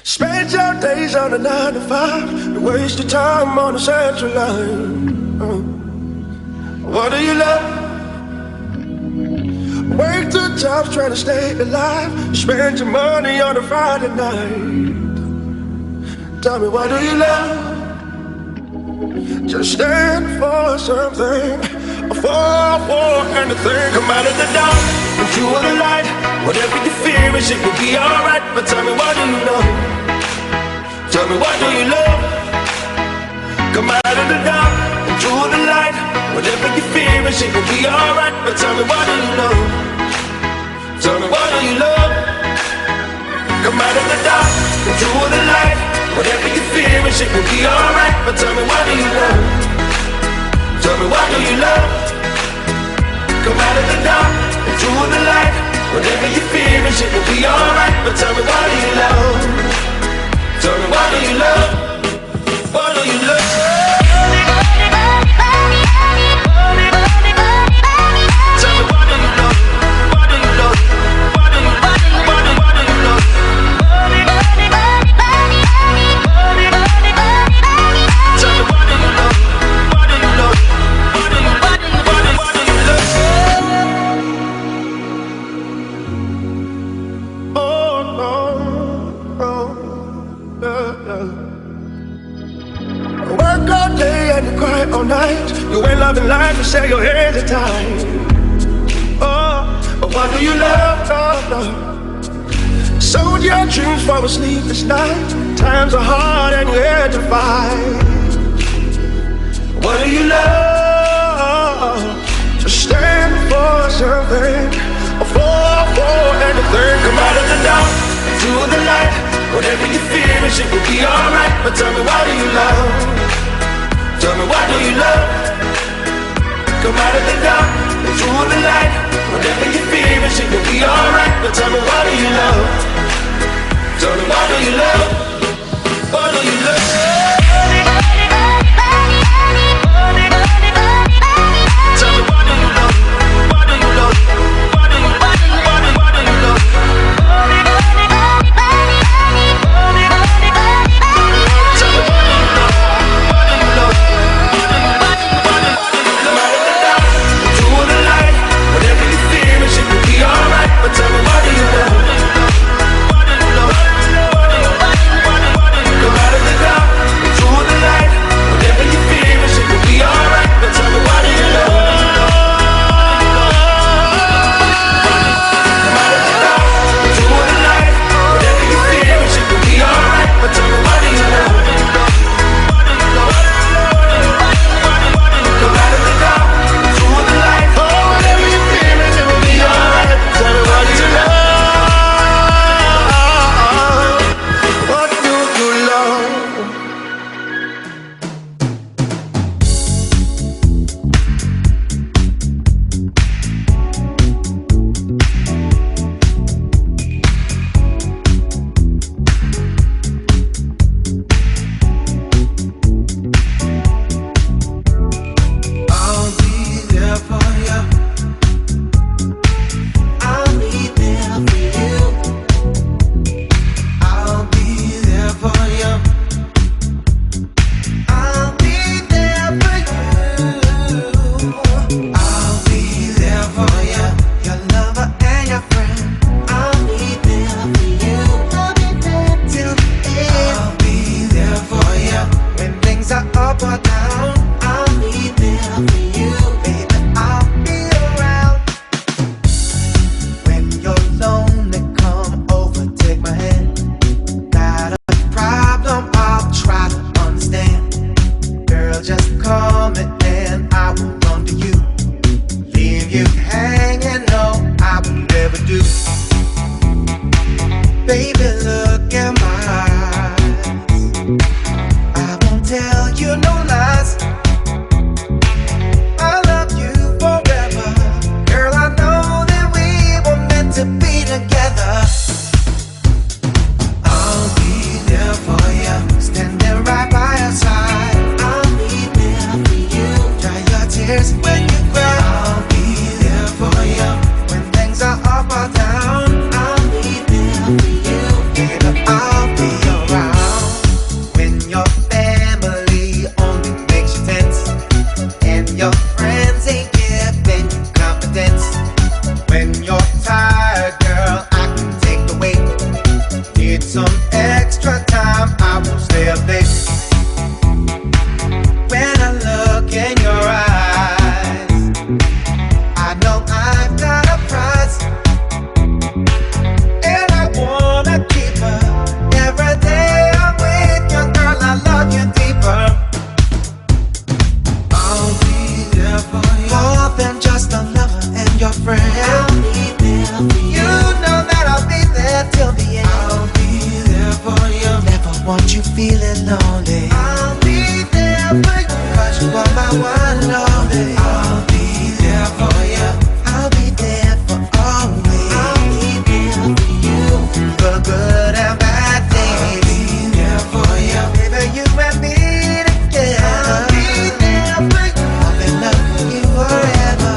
Spend your days on a 9 to 5, you waste your time on the central line. What do you love? Work 2 jobs trying to stay alive. You spend your money on a Friday night. Tell me, what do you love? Just stand for something, for anything. Come out of the dark into the light. Whatever you fear is, it will be alright. But tell me, what do you love? Tell me, what do you love? Come out of the dark into the light. Whatever you fear is, it will be alright. But tell me, what do you love? Tell me, what do you love? Come out of the dark into the light. Whatever you fear is, it will be alright. But tell me, what do you love? Tell me, what do you love? Come out of the dark into the light. Whatever you fear is, it will be alright. But tell me, what do you love? Tell me, what do you love? What do you love? All night, you ain't loving life, you say your hands are tied. Oh, but what do you love? Sold your dreams for a sleepless night. Times are hard and you had to fight. What do you love? Just stand for something, for anything. Come out of the dark to the light. Whatever you fear is, it will be alright. But tell me, what do you love? Tell me, what do you love? Come out of the dark into the light. Whatever you fear is, it will be alright. But tell me, what do you love? Tell me, what do you love? What do you love? Tell me, what do you love? What do you love? What do you love? What do you love? Tell me, what do you love? What do you love? But tell me, what do you love? What do you love? Come out of the dark into the light. Whatever you fear is, it will be alright. But tell me, what do you love? Come out of the dark into the light. Whatever you fear is, it will be alright. But tell me, what do you love? Come out of the dark into the light. Whatever you fear is, it will be alright. Tell me, what do you love? What do you love? I'll be there for you. I'll be there for you. I'll be there for you. I'll be there for you. I'll be there for you. Your lover and your friend. I'll be there for you. I'll be there till the end. I'll be there for you when things are up or down. I'll be there for you, baby. I'll be around. When you're lonely, come over, take my hand. Got a problem, I'll try to understand. Girl, just call me and I will run to you. Leave you hanging, no, I will never do. Baby, look in my eyes. I won't tell you no lies. I love you forever. Girl, I know that we were meant to be together. I'll be there for you, standing right by your side. I'll be there for you. Dry your tears when you cry. I'll be there for you when things are up or down. I'll be there for you. Baby, I'll be your want you feeling lonely. I'll be there for you, 'cause you are my one and only. I'll be there for you. I'll be there for always. I'll be there for you, for good and bad days. I'll be there for you, baby, you and me together. I'll be there for you. I'll be loving you forever.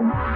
you.